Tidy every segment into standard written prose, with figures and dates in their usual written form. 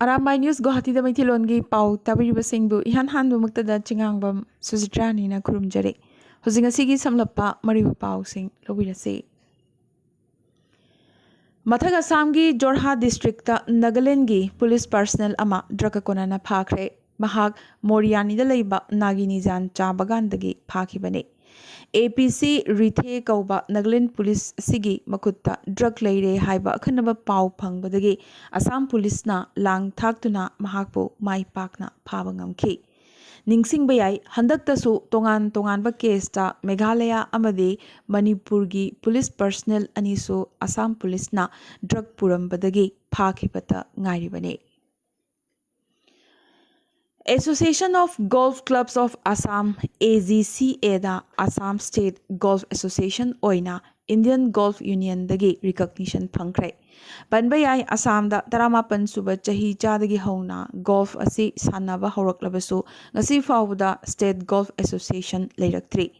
Arambai News Guwahati da Maithilongi pau tabiriba singbu ihan hanbu muktada chingangbam Suzitrani na kurumjare. Hojing asigi samlappa maribu pau sing lobirase. Mathag Assamgi Jorhat district ta Nagaland gi police personnel ama drug konana phakre. Mahak Moriani da leiba Nagini jan cha bagandagi phakibane. APC Rithe Kauba Nagaland Police Sigi Makutta drug leire haiba khanaba pau phangbadagi Assam Police na lang thaktuna mahakpo mai pakna phaba ngamki ningsing bayai handakta su tongan ba case ta Meghalaya amadi Manipur gi police personnel anisu Assam Police na drug purambadagi phakibata ngairibane. Association of Golf Clubs of Assam AGCA da Assam State Golf Association oina Indian Golf Union dagi recognition phangkre. Panbayai Assam da 18 suba chahi chadagi hauna golf asi sanaba hawraklabasu ngasi fawda State Golf Association leiraktri.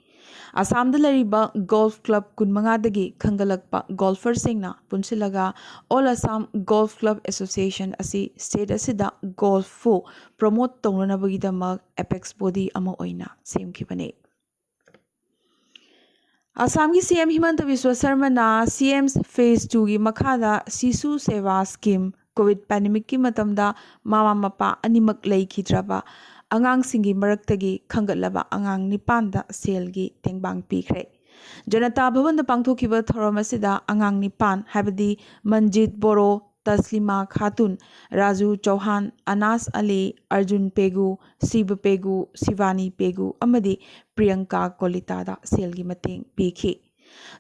Assam da lariba Golf Club kunmanga dagi khangalakpa golfer singna punsilaga All Assam Golf Club Association asi state asida golf fu promote tongnabagidamag apex body ama oina semkibane. Assam gi CM Himanta Biswa Sarma na CM's Phase 2 gi makhada Sisu Seva Scheme COVID pandemic ki matamda mama mapa animak leikidraba angang singi maraktagi khangatlaba angang nipanda selgi tengbang pikre. Janata Bhavan da pangthokiba thorom asida angang nipan habadi Manjit Boro, Taslima Khatun, Raju Chauhan, Anas Ali, Arjun Pegu, Siba Pegu, Sivani Pegu, amadi Priyanka Kolita da selgi mateng pikhi.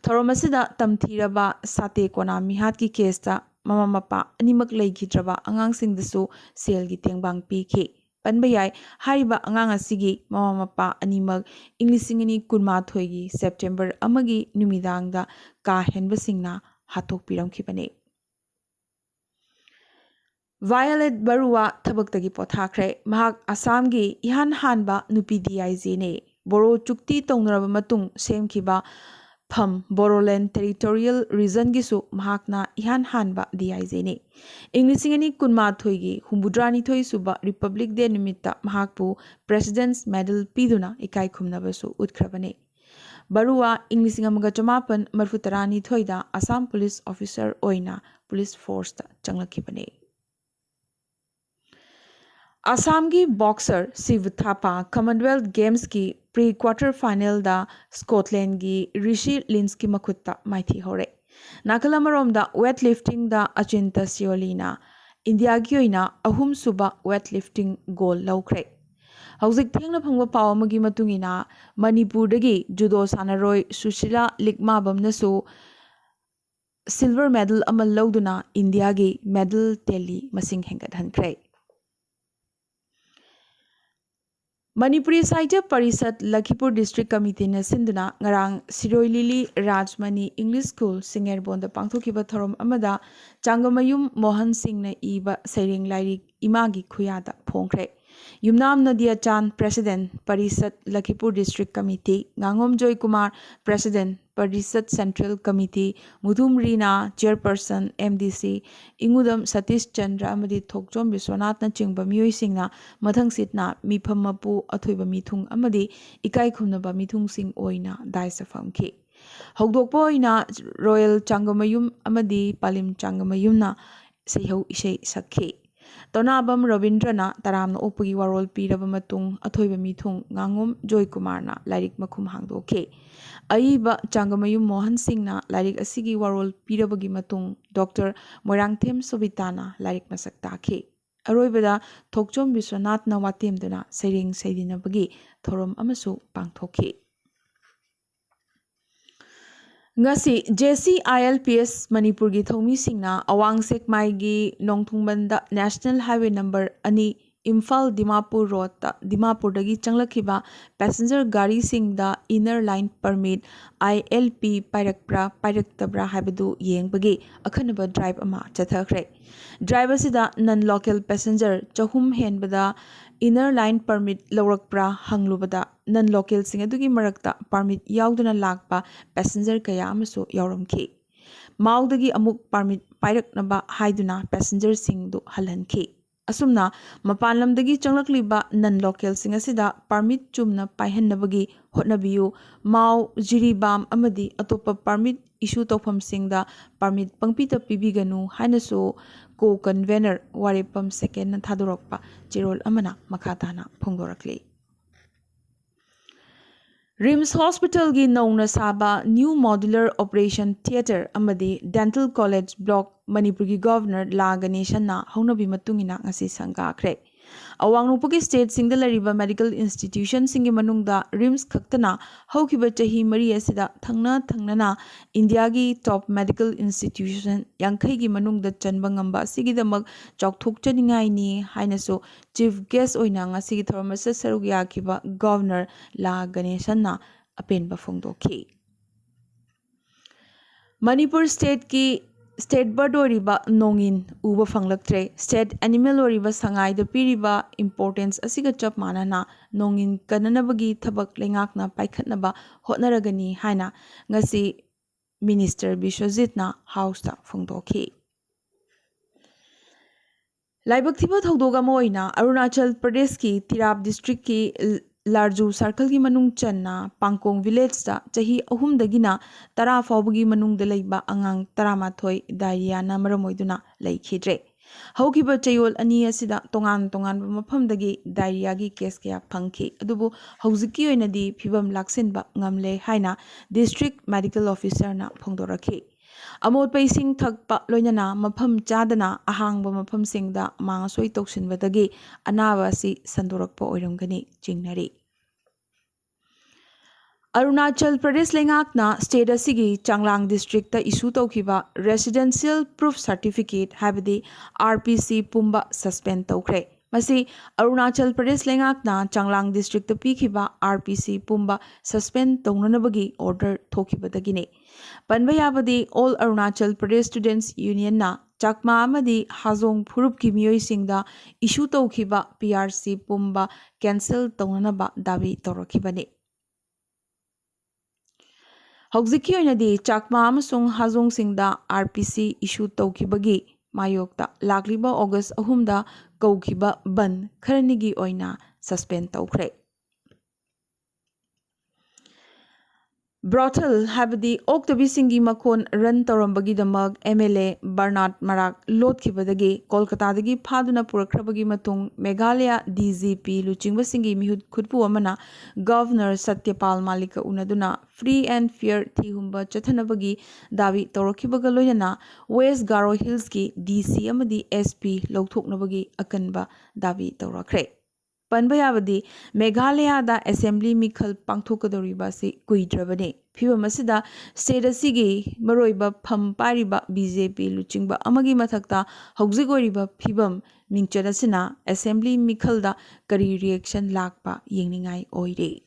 Thoromasida tamthiraba sate kona mihat ki kesta mama mapa animak leikidraba angang singdasu selgi tengbang pikhi. Panbayai hariba angang asigi mama mapa animak inglisingani kunmathoi September amagi numidangda ka henbasingna hatok piramkhibane. Violet Barua Tabaktagi Pothakre, Mahak Assamgi Ihan Hanba Nupi DIJ ne, Boro Chukti Tongraba Matung Sem Kiba Pham Boroland Territorial Region Gisu Mahakna Ihan Hanba DIJ ne. Inglisingani Kunma Thoigi, Humbudrani Thoi Suba Republic Day Nimita Mahakpu President's Medal Piduna Ikai Kumnabasu Utkrabane. Barua Inglisingamaga Chamapan Marfutarani Thoida Assam Police Officer Oina Police Force Changlakibane. Assam ki boxer Siv Thapa Commonwealth Games ki pre-quarter final da Scotland ki Rishi Linsky makutta maithi hore. Nakalamarom da weightlifting da Achinta Siolina India ki oina ahum suba weightlifting goal laukre. Hauzik thengna phangwa paw amagi matungina Manipur dagi judo sanaroi Sushila Likma bamnasu silver medal amal lauduna India ki medal tally masing hengadhankre. Manipuri Sahitya Parisad Lakhipur District Committee na sinduna ngarang Siroi Lili Rajmani English School Singerbonda pangthokiba thorom amada Changamayum Mohan Singh na iba sairing lairik imagi khuyada phongkre. Yumnam Nadia Chan President Parisad Lakhipur District Committee Ngangom Joy Kumar President Parisad Central Committee Mudhum Rina Chairperson MDC Ingudam Satish Chandra amadi Thokjom Biswanath na chingba miyoi singna mathang sitna mifam mapu athoiba mithung amadi ikai khumnaba mithung sing oina daisa famki. Hogdokpa oina Royal Changamayum amadi Palim Changamayum na sehau isei sakhi. Tonabam Ravindrana Taramna Opagi Warol Piraba Matung Athoiba Mithung Ngangom Joy Kumarna Lairik Makhum Hangdoke. Aiba Changamayum Mohan Singhna Lairik Asigi Warol Pirabagi Matung Dr. Moirangthem Sobitana Lairik Masak Take. Aroibada Thokjom Biswanath na watemduna Sairing Saidinabagi Thorom Amasu Pangthoke. Ngasi JCILPS Manipur gi thomi singna awang sekmai gi nongthungbanda National Highway number ani Imphal Dimapur Road ta Dimapur dagi changlakhiba passenger gari singda inner line permit ILP pairaktabra haibadu yengbagi akhanaba drive ama chathakre. Driver sida non local passenger chahum henbada inner line permit lawrakpra hanglubada non local sing adugi marakta permit yauduna lakpa passenger kaya amasu yauramki. Maudagi amuk permit pairaknaba haiduna passenger sing du halhanki. asumna mapanlamdagi changlakliba non local sing asida permit chumna paihannabagi hotnabiyu mau jiribam amadi atopa permit issue tawpham singda permit pangpita pibiganu hainasu co convener warepam second na thadorokpa chirol amana makhatana phongdorakli RIMS Hospital gi nauna saba New Modular Operation Theatre amadi Dental College Block Manipur gi Governor La Ganeshan na haunabi matungina ngasi sangakre. Awangnupugi state singda lariba medical institution singi manungda RIMS khaktana haukiba chahi mari asida thangna India gi top medical institution yankhai gi manungda chanba ngamba sigidamak chokthokchaningai ni hainaso chief guest oina ngasi thormasa sarugya kiba Governor La Ganeshan na apenba phongdokhi. Manipur state bird oriba nongin uba fanglaktre state animal oriba sangai da piriba importance asiga chap manana nongin kananabagi thabak lengakna paikhatnaba hotnaragani haina ngasi minister Bishwajit na house ta phongdokhi. Laibak thiba thawdoga moina Arunachal Pradesh ki Tirap district ki Larju circle ki manung channa Pangkong village ta chahi ahum dagina tara fawbagi manung da leiba angang taramathoi diarrhea na maramoiduna leikhidre haukiba chayol ani asida tongan mafam dagi diarrhea gi case kya phangki adubu hauziki oinadi phibam laksinba ngamle haina district medical officer na phongdorakhi amot paising thakpa loinana mafam chadana ahangba mafam singda mangasoi toksinbadagi anaba si sandorakpa oiramgani chingnari Arunachal Pradesh lengakna state asigi Changlang district ta issue tawkiba residential proof certificate habadi RPC pumba suspend tawkre masi Arunachal Pradesh lengakna Changlang district ta pikhiba RPC pumba suspend tawnanabagi order thokibadagine panba yabadi all Arunachal Pradesh students union na chakma amadi hazong phurup ki miyoi singda issue tawkiba PRC pumba cancel tawnanaba dabi tawrakibane Hauziki oinadi chakma amasung hazong singda RPC issue tawkibagi mayokta lakliba August ahumda kawkiba ban kharanigi oina suspend tawkre Brothel habadi oktabi singi makon run tawrambagi damag MLA Bernard Marak lotkibadagi Kolkata dagi phaduna purakrabagi matung Meghalaya DGP luchingba singi mihut khutpu amana Governor Satyapal Malika unaduna free and fair thihumba chathanabagi dawi tawrakibaga loinana West Garo Hills ki DC amadi SP lawthoknabagi akanba dawi tawrakre Panbayabadi Meghalaya da assembly mikhal pangthokadoriba si kuidrabane phibam asida state asigi maroiba pham pariba BJP luchingba amagi mathakta hauzik oriba phibam mingchadasina assembly mikhal da kari reaction lakpa yengningai oire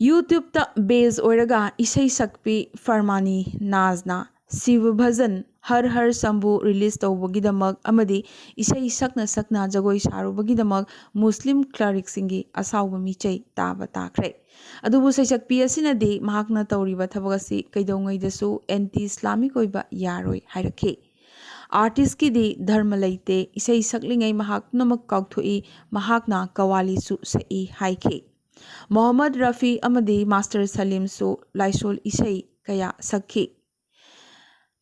YouTube ta base oiraga isai sakpi Farmani Nazna Shiv Bhajan Har Har Shambhu release tawbagidamak amadi isai sakna jagoi sarubagidamak Muslim cleric singi asawba michai taba takre adubu saisakpi asinadi mahakna tawriba thabagasi kaidongai dasu anti Islamic oiba yaroi hairakhe artist ki di dharma leite isai saklingai mahak namak kaukthoi mahakna kawali su sai haikhe Muhammad Rafi amadi Master Salim su laisol isai kaya sakhi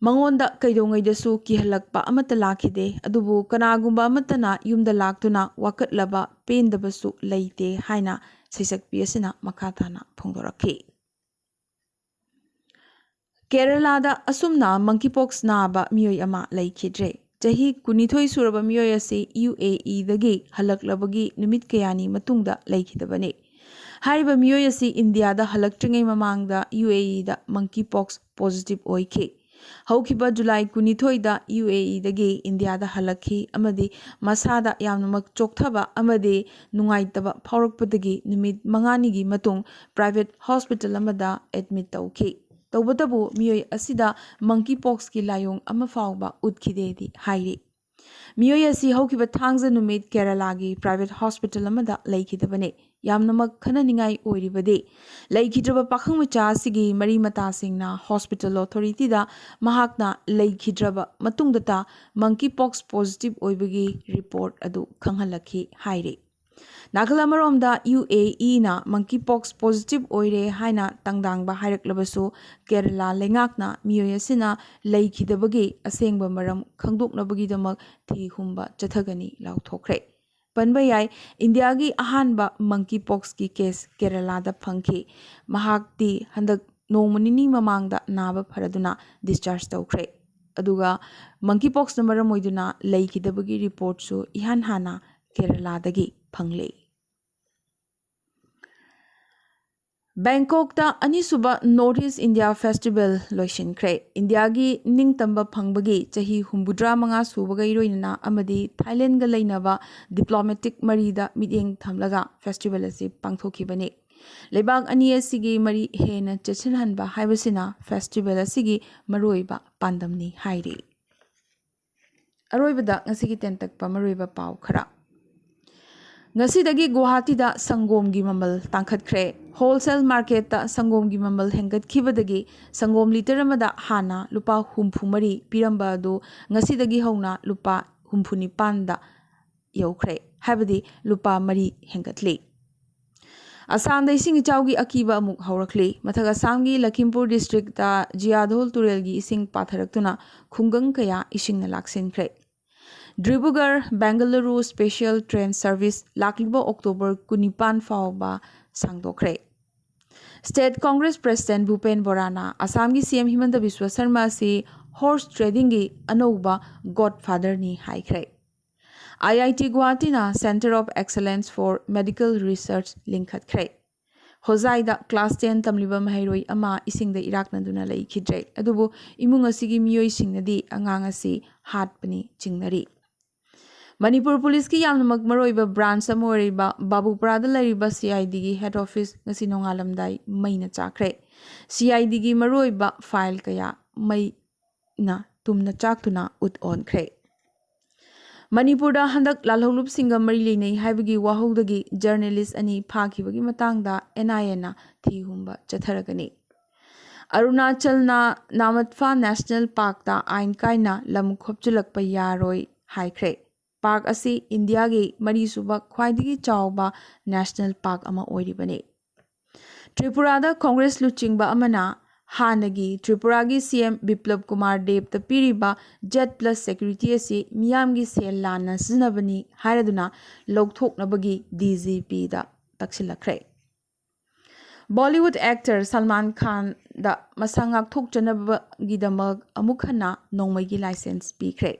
Mangonda kaidongai dasu kihalakpa amata lakhide adubu kanagumba amatana yumda laktuna wakatlaba pendabasu leite haina saisakpi asina makhathana phongdorakhi Kerala da asumna monkeypox naba miyoi ama laikhidre chahi kunithoi suraba miyoi ase UAE dagi halaklabagi numit kayani matungda laikhidabane hariba miyoi ase India da halaktringai mamangda UAE da monkeypox positive oikhe Haukiba July kunithoi da UAE dagi India da halakhi amadi masada yamnamak chokthaba amadi nungaitaba phaurakpadagi numit mangani gi matung private hospital amada admit tawkhi tawbatabu miyoi asida monkeypox ki layong ama fawba utkhide di hairi miyoi asi haukiba thangza numit Kerala gi private hospital amada laikhidabane ꯌꯥꯝꯅꯃꯛ ꯈꯟꯅꯅꯤꯡꯉꯥꯏ ꯑꯣꯏꯔꯤꯕꯗꯤ ꯂꯩꯈꯤꯗ꯭ꯔꯕ ꯄꯥꯈꯪ ꯃꯆꯥ ꯑꯁꯤꯒꯤ ꯃꯔꯤ ꯃꯇꯥꯁꯤꯡꯅ hospital ꯑꯣꯊꯣꯔꯤꯇꯤꯗ ꯃꯍꯥꯛꯅ ꯂꯩꯈꯤꯗ꯭ꯔꯕ ꯃꯇꯨꯡꯗꯇ ꯃꯪꯀꯤ ꯄꯣꯛꯁ positive ꯑꯣꯏꯕꯒꯤ report ꯑꯗꯨ ꯈꯪꯍꯜꯂꯛꯈꯤ ꯍꯥꯏꯔꯤ ꯅꯥꯀꯜ ꯑꯃꯔꯣꯝꯗ UAEꯅ ꯃꯪꯀꯤ ꯄꯣꯛꯁ ꯄꯣꯖꯤꯇꯤꯚ ꯑꯣꯏꯔꯦ ꯍꯥꯏꯅ ꯇꯪꯗꯥꯡꯕ ꯍꯥꯏꯔꯛꯂꯕꯁꯨ ꯀꯦꯔꯂꯥ ꯂꯩꯉꯥꯛꯅ ꯃꯤꯑꯣꯏ ꯑꯁꯤꯅ ꯂꯩꯈꯤꯗꯕꯒꯤ ꯑꯁꯦꯡꯕ ꯃꯔꯝ ꯈꯪꯗꯣꯛꯅꯕꯒꯤꯗꯃꯛ ꯊꯤ ꯍꯨꯝꯕ ꯆꯠꯊꯒꯅꯤ ꯂꯥꯎꯊꯣꯛꯈ꯭ꯔꯦ ꯄꯟꯕ ꯌꯥꯏ ꯏꯟꯗꯤꯌꯥꯒꯤ ꯑꯍꯥꯟꯕ ꯃꯪꯀꯤ ꯄꯣꯛꯁꯀꯤ ꯀꯦꯁ ꯀꯦꯔꯂꯥꯗ ꯐꯪꯈꯤ ꯃꯍꯥꯛꯇꯤ ꯍꯟꯗꯛ ꯅꯣꯡꯃ ꯅꯤꯅꯤ ꯃꯃꯥꯡꯗ ꯅꯥꯕ ꯐꯔꯗꯨꯅ ꯗꯤꯁꯆꯥꯔꯖ ꯇꯧꯈ꯭ꯔꯦ ꯑꯗꯨꯒ ꯃꯪꯀꯤ ꯄꯣꯛꯁꯅ ꯃꯔꯝ ꯑꯣꯏꯗꯨꯅ ꯂꯩꯈꯤꯗꯕꯒꯤ ꯔꯤꯄꯣꯔꯠꯁꯨ ꯏꯍꯥꯟ ꯍꯥꯟꯅ ꯀꯦꯔꯂꯥꯗꯒꯤ ꯐꯪꯂꯦ ꯕꯦꯡꯀꯣꯛꯇ ꯑꯅꯤꯁꯨꯕ ꯅꯣꯔꯊ ꯏꯁ ꯏꯟꯗꯤꯌꯥ ꯐꯦꯁꯇꯤꯚꯦꯜ ꯂꯣꯏꯁꯤꯟꯈ꯭ꯔꯦ ꯏꯟꯗꯤꯌꯥꯒꯤ ꯅꯤꯡꯇꯝꯕ ꯐꯪꯕꯒꯤ ꯆꯍꯤ 65 ꯁꯨꯕꯒ ꯏꯔꯣꯏꯅꯅ ꯑꯃꯗꯤ ꯊꯥꯏꯂꯦꯟꯗꯒ ꯂꯩꯅꯕ ꯗꯤꯄ꯭ꯂꯣꯃꯦꯇꯤꯛ ꯃꯔꯤꯗ ꯃꯤꯠꯌꯦꯡ ꯊꯝꯂꯒ ꯐꯦꯁꯇꯤꯚꯦꯜ ꯑꯁꯤ ꯄꯥꯡꯊꯣꯛꯈꯤꯕꯅꯤ ꯂꯩꯕꯥꯛ ꯑꯅꯤ ꯑꯁꯤꯒꯤ ꯃꯔꯤ ꯍꯦꯟꯅ ꯆꯦꯠꯁꯤꯟꯍꯟꯕ ꯍꯥꯏꯕꯁꯤꯅ ꯐꯦꯁꯇꯤꯚꯦꯜ ꯑꯁꯤꯒꯤ ꯃꯔꯨꯑꯣꯏꯕ ꯄꯥꯟꯗꯝꯅꯤ ꯍꯥꯏꯔꯤ ꯑꯔꯣꯏꯕꯗ ꯉꯁꯤꯒꯤ ꯇꯦꯟꯇꯛꯄ ꯃꯔꯨꯑꯣꯏꯕ ꯄꯥꯎ ꯈꯔ ꯉꯁꯤꯗꯒꯤ ꯒꯨꯋꯥꯍꯥꯇꯤꯗ ꯁꯪꯒꯣꯝꯒꯤ ꯃꯃꯜ ꯇꯥꯡꯈꯠꯈ꯭ꯔꯦ ꯍꯣꯜꯁꯦꯜ ꯃꯥꯔꯀꯦꯠꯇ ꯁꯪꯒꯣꯝꯒꯤ ꯃꯃꯜ ꯍꯦꯟꯒꯠꯈꯤꯕꯗꯒꯤ ꯁꯪꯒꯣꯝ ꯂꯤꯇꯔ ꯑꯃꯗ ꯍꯥꯟꯅ ꯂꯨꯄꯥ 64 ꯄꯤꯔꯝꯕ ꯑꯗꯨ ꯉꯁꯤꯗꯒꯤ ꯍꯧꯅ ꯂꯨꯄꯥ 69ꯗ ꯌꯧꯈ꯭ꯔꯦ ꯍꯥꯏꯕꯗꯤ ꯂꯨꯄꯥ 4 ꯍꯦꯟꯒꯠꯂꯤ ꯑꯁꯥꯝꯗ ꯏꯁꯤꯡ ꯏꯆꯥꯎꯒꯤ ꯑꯀꯤꯕ ꯑꯃꯨꯛ ꯍꯧꯔꯛꯂꯤ ꯃꯊꯛ ꯑꯁꯥꯝꯒꯤ ꯂꯈꯤꯝꯄꯨꯔ ꯗꯤꯁꯇ꯭ꯔꯤꯛꯇ ꯖꯤꯌꯥꯙꯣꯜ ꯇꯨꯔꯦꯜꯒꯤ ꯏꯁꯤꯡ ꯄꯥꯊꯔꯛꯇꯨꯅ ꯈꯨꯡꯒꯪ ꯀꯌꯥ ꯏꯁꯤꯡꯅ ꯂꯥꯛꯁꯤꯟꯈ꯭ꯔꯦ ꯗ꯭ꯔꯤꯕꯨꯒꯔ ꯕꯦꯡꯒꯂꯨꯔꯨ ꯁ꯭ꯄꯦꯁꯤꯌꯦꯜ ꯇ꯭ꯔꯦꯟ ꯁꯔꯚꯤꯁ ꯂꯥꯛꯂꯤꯕ ꯑꯣꯛꯇꯣꯕꯔ 19 ꯐꯥꯎꯕ ꯁꯥꯡꯗꯣꯛꯈ꯭ꯔꯦ ꯁ꯭ꯇꯦꯠ ꯀꯣꯡꯒ꯭ꯔꯦꯁ ꯄ꯭ꯔꯦꯁꯤꯗꯦꯟꯠ ꯚꯨꯄꯦꯟ ꯕꯣꯔꯥꯅ ꯑꯁꯥꯝꯒꯤ CM ꯍꯤꯃꯟꯇ ꯕꯤꯁ꯭ꯋ ꯁꯔꯃ ꯑꯁꯤ ꯍꯣꯔꯁ ꯇ꯭ꯔꯦꯗꯤꯡꯒꯤ ꯑꯅꯧꯕ ꯒꯣꯗ ꯐꯥꯗꯔꯅꯤ ꯍꯥꯏꯈ꯭ꯔꯦ IIT Guwahati Center of Excellence for Medical Research ꯂꯤꯡꯈꯠꯈ꯭ꯔꯦ ꯍꯣꯖꯥꯏꯗ ꯀ꯭ꯂꯥꯁ 10 ꯇꯝꯂꯤꯕ ꯃꯍꯩꯔꯣꯏ ꯑꯃ ꯏꯁꯤꯡꯗ ꯏꯔꯥꯛꯅꯗꯨꯅ ꯂꯩꯈꯤꯗ꯭ꯔꯦ ꯑꯗꯨꯕꯨ ꯏꯃꯨꯡ ꯑꯁꯤꯒꯤ ꯃꯤꯑꯣꯏꯁꯤꯡꯅꯗꯤ ꯑꯉꯥꯡ ꯑꯁꯤ ꯍꯥꯠꯄꯅꯤ ꯆꯤꯡꯅꯔꯤ ꯃꯅꯤꯄꯨꯔ ꯄꯨꯂꯤꯁꯀꯤ ꯌꯥꯝꯅꯃꯛ ꯃꯔꯨꯑꯣꯏꯕ ꯕ꯭ꯔꯥꯟꯆ ꯑꯃ ꯑꯣꯏꯔꯤꯕ ꯕꯥꯕꯨꯄꯨꯔꯥꯗ ꯂꯩꯔꯤꯕ CIDꯒꯤ ꯍꯦꯗ ꯑꯣꯐꯤꯁ ꯉꯁꯤ ꯅꯣꯡꯉꯥꯜꯂꯝꯗꯥꯏ ꯃꯩꯅ ꯆꯥꯛꯈ꯭ꯔꯦ CIDꯒꯤ ꯃꯔꯨꯑꯣꯏꯕ ꯐꯥꯏꯜ ꯀꯌꯥ ꯃꯩꯅ ꯇꯨꯝꯅ ꯆꯥꯛꯇꯨꯅ ꯎꯠ ꯑꯣꯟꯈ꯭ꯔꯦ ꯃꯅꯤꯄꯨꯔꯗ ꯍꯟꯗꯛ ꯂꯥꯜꯍꯧꯂꯨꯞꯁꯤꯡꯒ ꯃꯔꯤ ꯂꯩꯅꯩ ꯍꯥꯏꯕꯒꯤ ꯋꯥꯍꯧꯗꯒꯤ ꯖꯔꯅꯦꯂꯤꯁ ꯑꯅꯤ ꯐꯥꯈꯤꯕꯒꯤ ꯃꯇꯥꯡꯗ NIAꯅ ꯊꯤ ꯍꯨꯝꯕ ꯆꯠꯊꯔꯒꯅꯤ ꯑꯔꯨꯅꯥꯆꯜꯅ ꯅꯥꯃꯠꯐꯥ ꯅꯦꯁꯅꯦꯜ ꯄꯥꯔꯛꯇ ꯑꯥꯏꯟ ꯀꯥꯏꯅ ꯂꯝ ꯈꯣꯞꯆꯤꯜꯂꯛꯄ ꯌꯥꯔꯣꯏ ꯍꯥꯏꯈ꯭ꯔꯦ ꯄꯥꯔꯛ ꯑꯁꯤ ꯏꯟꯗꯤꯌꯥꯒꯤ ꯃꯔꯤꯁꯨꯕ ꯈ꯭ꯋꯥꯏꯗꯒꯤ ꯆꯥꯎꯕ ꯅꯦꯁꯅꯦꯜ ꯄꯥꯔꯛ ꯑꯃ ꯑꯣꯏꯔꯤꯕꯅꯤ ꯇ꯭ꯔꯤꯄꯨꯔꯥꯗ ꯀꯣꯡꯒ꯭ꯔꯦꯁ ꯂꯨꯆꯤꯡꯕ ꯑꯃꯅ ꯍꯥꯟꯅꯒꯤ ꯇ꯭ꯔꯤꯄꯨꯔꯥꯒꯤ CM ꯕꯤꯄ꯭ꯂꯕ ꯀꯨꯃꯥꯔ ꯗꯦꯕꯇ ꯄꯤꯔꯤꯕ Z+ ꯁꯦꯀ꯭ꯌꯨꯔꯤꯇꯤ ꯑꯁꯤ ꯃꯤꯌꯥꯝꯒꯤ ꯁꯦꯜ ꯂꯥꯟꯅ ꯁꯤꯖꯤꯟꯅꯕꯅꯤ ꯍꯥꯏꯔꯗꯨꯅ ꯂꯧꯊꯣꯛꯅꯕꯒꯤ DGPꯗ ꯇꯛꯁꯤꯜꯂꯛꯈ꯭ꯔꯦ ꯕꯣꯂꯤꯋꯨꯗ ꯑꯦꯛꯇꯔ ꯁꯜꯃꯥꯟ ꯈꯥꯟꯗ ꯃꯁꯥ ꯉꯥꯛꯊꯣꯛꯆꯅꯕꯒꯤꯗꯃꯛ ꯑꯃꯨꯛ ꯍꯟꯅ ꯅꯣꯡꯃꯩꯒꯤ ꯂꯥꯏꯁꯦꯟꯁ ꯄꯤꯈ꯭ꯔꯦ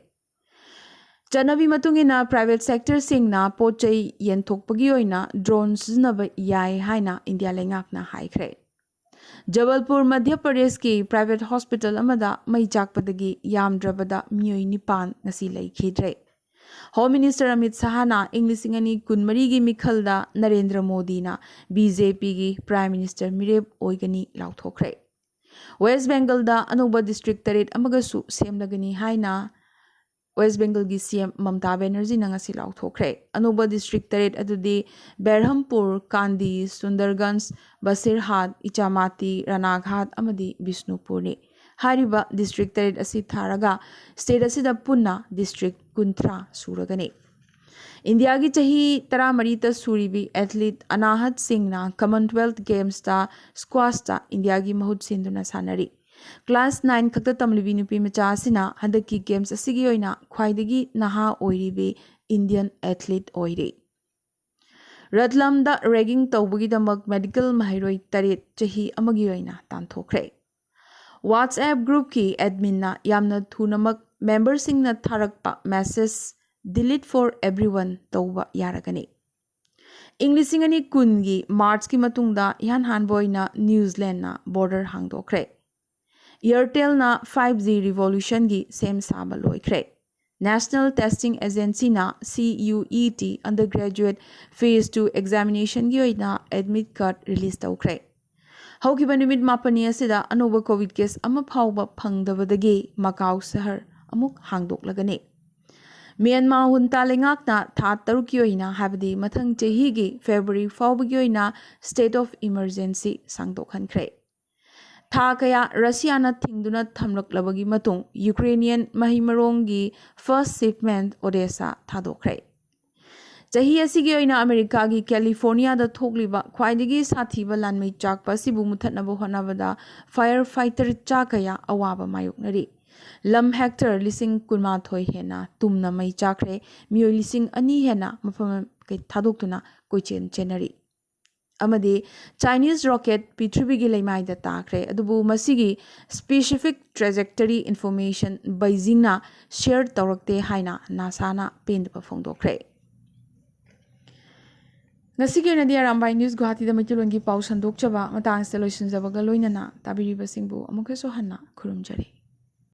ꯆꯠꯅꯕꯤ ꯃꯇꯨꯡꯏꯟꯅ ꯄ꯭ꯔꯥꯏꯚꯦꯠ ꯁꯦꯛꯇꯔꯁꯤꯡꯅ ꯄꯣꯠꯆꯩ ꯌꯦꯟꯊꯣꯛꯄꯒꯤ ꯑꯣꯏꯅ ꯗ꯭ꯔꯣꯟ ꯁꯤꯖꯤꯟꯅꯕ ꯌꯥꯏ ꯍꯥꯏꯅ ꯏꯟꯗꯤꯌꯥ ꯂꯩꯉꯥꯛꯅ ꯍꯥꯏꯈ꯭ꯔꯦ ꯖꯕꯜꯄꯨꯔ ꯃꯙ꯭ꯌ ꯄ꯭ꯔꯗꯦꯁꯀꯤ ꯄ꯭ꯔꯥꯏꯚꯦꯠ ꯍꯣꯁꯄꯤꯇꯥꯜ ꯑꯃꯗ ꯃꯩ ꯆꯥꯛꯄꯗꯒꯤ ꯌꯥꯝꯗ꯭ꯔꯕꯗ ꯃꯤꯑꯣꯏ 9 ꯉꯁꯤ ꯂꯩꯈꯤꯗ꯭ꯔꯦ ꯍꯣꯝ ꯃꯤꯅꯤꯁꯇꯔ ꯑꯃꯤꯠ ꯁꯥꯍꯅ ꯏꯪ 2024ꯒꯤ ꯃꯤꯈꯜꯗ ꯅꯔꯦꯟꯗ꯭ꯔ ꯃꯣꯗꯤꯅ BJPꯒꯤ ꯄ꯭ꯔꯥꯏꯝ ꯃꯤꯅꯤꯁꯇꯔ ꯃꯤꯔꯦꯞ ꯑꯣꯏꯒꯅꯤ ꯂꯥꯎꯊꯣꯛꯈ꯭ꯔꯦ ꯋꯦꯁ ꯕꯦꯡꯒꯜꯗ ꯑꯅꯧꯕ ꯗꯤꯁꯇ꯭ꯔꯤꯛ 9 ꯑꯃꯒꯁꯨ ꯁꯦꯝꯂꯒꯅꯤ ꯍꯥꯏꯅ ꯋꯦꯁ ꯕꯦꯡꯒꯜꯒꯤ CM ꯃꯃꯇꯥ ꯕꯦꯅꯔꯖꯤꯅ ꯉꯁꯤ ꯂꯥꯎꯊꯣꯛꯈ꯭ꯔꯦ ꯑꯅꯧꯕ ꯗꯤꯁꯇ꯭ꯔꯤꯛ 9 ꯑꯗꯨꯗꯤ ꯕꯦꯔꯍꯝꯄꯨꯔ ꯀꯥꯟꯗꯤ ꯁꯨꯟꯗꯔꯒꯟꯖ ꯕꯁꯤꯔꯍꯥꯠ ꯏꯆꯥꯃꯥꯇꯤ ꯔꯥꯅꯥꯘꯥꯠ ꯑꯃꯗꯤ ꯕꯤꯁꯅꯨꯄꯨꯔꯅꯤ ꯍꯥꯏꯔꯤꯕ ꯗꯤꯁꯇ꯭ꯔꯤꯛ 9 ꯑꯁꯤ ꯊꯥꯔꯒ ꯁ꯭ꯇꯦꯠ ꯑꯁꯤꯗ ꯄꯨꯟꯅ ꯗꯤꯁꯇ꯭ꯔꯤꯛ 30 ꯁꯨꯔꯒꯅꯤ ꯏꯟꯗꯤꯌꯥꯒꯤ ꯆꯍꯤ 13ꯇ ꯁꯨꯔꯤꯕꯤ ꯑꯦꯊꯂꯤꯠ ꯑꯅꯥꯍꯠ ꯁꯤꯡꯅ ꯀꯃꯟꯋꯦꯜꯊ ꯒꯦꯝꯁꯇ ꯁ꯭ꯀ꯭ꯋꯥꯁꯇ ꯏꯟꯗꯤꯌꯥꯒꯤ ꯃꯍꯨꯠ ꯁꯤꯟꯗꯨꯅ ꯁꯥꯟꯅꯔꯤ ꯀ꯭ꯂꯥꯁ 9 ꯈꯛꯇ ꯇꯝꯂꯤꯕꯤ ꯅꯨꯄꯤ ꯃꯆꯥ ꯑꯁꯤꯅ ꯍꯟꯗꯛꯀꯤ ꯒꯦꯝꯁ ꯑꯁꯤꯒꯤ ꯑꯣꯏꯅ ꯈ꯭ꯋꯥꯏꯗꯒꯤ ꯅꯍꯥ ꯑꯣꯏꯔꯤꯕꯤ ꯏꯟꯗꯤꯌꯟ ꯑꯦꯊꯂꯤꯠ ꯑꯣꯏꯔꯤ ꯔꯠꯂꯝꯗ ꯔꯦꯒꯤꯡ ꯇꯧꯕꯒꯤꯗꯃꯛ ꯃꯦꯗꯤꯀꯦꯜ ꯃꯍꯩꯔꯣꯏ 9 ꯆꯍꯤ ꯑꯃꯒꯤ ꯑꯣꯏꯅ ꯇꯥꯟꯊꯣꯛꯈ꯭ꯔꯦ WhatsApp ꯒ꯭ꯔꯨꯞꯀꯤ ꯑꯦꯗꯃꯤꯟꯅ ꯌꯥꯝꯅ ꯊꯨꯅꯃꯛ ꯃꯦꯝꯕꯔꯁꯤꯡꯅ ꯊꯥꯔꯛꯄ ꯃꯦꯁꯦꯖ ꯗꯤꯂꯤꯠ ꯐꯣꯔ एवरीवन तौबा यारगनी ꯏꯪ 2010ꯒꯤ ꯃꯥꯔꯆꯀꯤ ꯃꯇꯨꯡꯗ ꯏꯍꯥꯟ ꯍꯥꯟꯕ ꯑꯣꯏꯅ ꯅ꯭ꯌꯨꯖꯤꯂꯦꯟꯗꯅ ꯕꯣꯔꯗꯔ ꯍꯥꯡꯗꯣꯛꯈ꯭ꯔꯦ ꯏꯌꯔꯇꯦꯜꯅ 5G ꯔꯤꯚꯣꯂꯨꯁꯟꯒꯤ ꯁꯦꯝ ꯁꯥꯕ ꯂꯣꯏꯈ꯭ꯔꯦ ꯅꯦꯁꯅꯦꯜ ꯇꯦꯁꯇꯤꯡ ꯑꯦꯖꯦꯟꯁꯤꯅ CUET ꯑꯟꯗꯔꯒ꯭ꯔꯦꯖꯨꯑꯦꯠ ꯐꯦꯖ 2 ꯑꯦꯛꯖꯥꯃꯤꯅꯦꯁꯟꯒꯤ ꯑꯣꯏꯅ ꯑꯦꯗꯃꯤꯠ ꯀꯥꯔꯗ ꯔꯤꯂꯤꯖ ꯇꯧꯈ꯭ꯔꯦ ꯍꯧꯈꯤꯕ ꯅꯨꯃꯤꯠ 9 ꯑꯁꯤꯗ ꯑꯅꯧꯕ ꯀꯣꯚꯤꯗ ꯀꯦꯁ ꯑꯃ ꯐꯥꯎꯕ ꯐꯪꯗꯕꯗꯒꯤ ꯃꯀꯥꯎ ꯁꯍꯔ ꯑꯃꯨꯛ ꯍꯥꯡꯗꯣꯛꯂꯒꯅꯤ ꯃ꯭ꯌꯥꯟꯃꯥꯔ ꯍꯨꯟꯇꯥ ꯂꯩꯉꯥꯛꯅ ꯊꯥ 6ꯀꯤ ꯑꯣꯏꯅ ꯍꯥꯏꯕꯗꯤ ꯃꯊꯪ ꯆꯍꯤꯒꯤ ꯐꯦꯕ꯭ꯔꯨꯋꯥꯔꯤ ꯐꯥꯎꯕꯒꯤ ꯑꯣꯏꯅ ꯁ꯭ꯇꯦꯠ ꯑꯣꯐ ꯏꯃꯔꯖꯦꯟꯁꯤ ꯁꯥꯡꯗꯣꯛꯍꯟꯈ꯭ꯔꯦ꯫ ꯊꯥ ꯀꯌꯥ ꯔꯁꯤꯌꯥꯅ ꯊꯤꯡꯗꯨꯅ ꯊꯝꯂꯛꯂꯕꯒꯤ ꯃꯇꯨꯡ ꯌꯨꯀ꯭ꯔꯦꯅꯤꯌꯟ ꯃꯍꯩ-ꯃꯔꯣꯡꯒꯤ ꯐꯥꯔꯁꯠ ꯁꯤꯞꯃꯦꯟꯠ ꯑꯣꯗꯦꯁꯥ ꯊꯥꯗꯣꯛꯈ꯭ꯔꯦ꯫ ꯆꯍꯤ ꯑꯁꯤꯒꯤ ꯑꯣꯏꯅ ꯑꯃꯦꯔꯤꯀꯥꯒꯤ ꯀꯦꯂꯤꯐꯣꯔꯅꯤꯌꯥꯗ ꯊꯣꯛꯂꯤꯕ ꯈ꯭ꯋꯥꯏꯗꯒꯤ ꯁꯥꯊꯤꯕ ꯂꯥꯟꯃꯩ ꯆꯥꯛꯄ ꯑꯁꯤꯕꯨ ꯃꯨꯠꯊꯠꯅꯕ ꯍꯣꯠꯅꯕꯗ ꯐꯥꯏꯌꯔ ꯐꯥꯏꯇꯔ ꯀꯌꯥ ꯑꯋꯥꯕ ꯃꯥꯌꯣꯛꯅꯔꯤ꯫ ꯂꯝ ꯍꯦꯛꯇꯔ 12,000 ꯍꯦꯟꯅ ꯇꯨꯝꯅ ꯃꯩ ꯆꯥꯛꯈ꯭ꯔꯦ, ꯃꯤꯑꯣꯏ 2,000 ꯍꯦꯟꯅ ꯃꯐꯝ ꯊꯥꯗꯣꯛꯇꯨꯅ ꯀꯣꯏꯆꯦꯟ ꯆꯦꯟꯅꯔꯤ꯫ ꯑꯃꯗꯤ ꯆꯥꯏꯅꯤꯖ ꯔꯣꯀꯦꯠ ꯄ꯭ꯔꯤꯊꯤꯕꯤꯒꯤ ꯂꯩꯃꯥꯏꯗ ꯇꯥꯈ꯭ꯔꯦ, ꯑꯗꯨꯕꯨ ꯃꯁꯤꯒꯤ ꯁ꯭ꯄꯦꯁꯤꯐꯤꯛ ꯇ꯭ꯔꯦꯖꯦꯛꯇꯔꯤ ꯏꯟꯐꯣꯔꯃꯦꯁꯟ ꯕꯩꯖꯤꯡꯅ ꯁꯦꯌꯔ ꯇꯧꯔꯛꯇꯦ ꯍꯥꯏꯅ ꯅꯥꯁꯥꯅ ꯄꯦꯟꯗꯕ ꯐꯣꯡꯗꯣꯛꯈ꯭ꯔꯦ꯫ ꯉꯁꯤꯒꯤ ꯑꯣꯏꯅꯗꯤ ꯑꯔꯥꯝꯕꯥꯏ ꯅ꯭ꯌꯨꯁ ꯒꯨꯋꯥꯍꯥꯇꯤꯗ ꯃꯩꯇꯩꯂꯣꯟꯒꯤ ꯄꯥꯎ ꯁꯟꯗꯣꯛꯆꯕ ꯃꯇꯥꯡꯁꯤꯗ ꯂꯣꯏꯁꯤꯟꯖꯕꯒ ꯂꯣꯏꯅꯅ ꯇꯥꯕꯤꯔꯤꯕꯁꯤꯡꯕꯨ ꯑꯃꯨꯛꯀꯁꯨ ꯍꯟꯅ ꯈꯨꯔꯨꯝꯖꯔꯤ꯫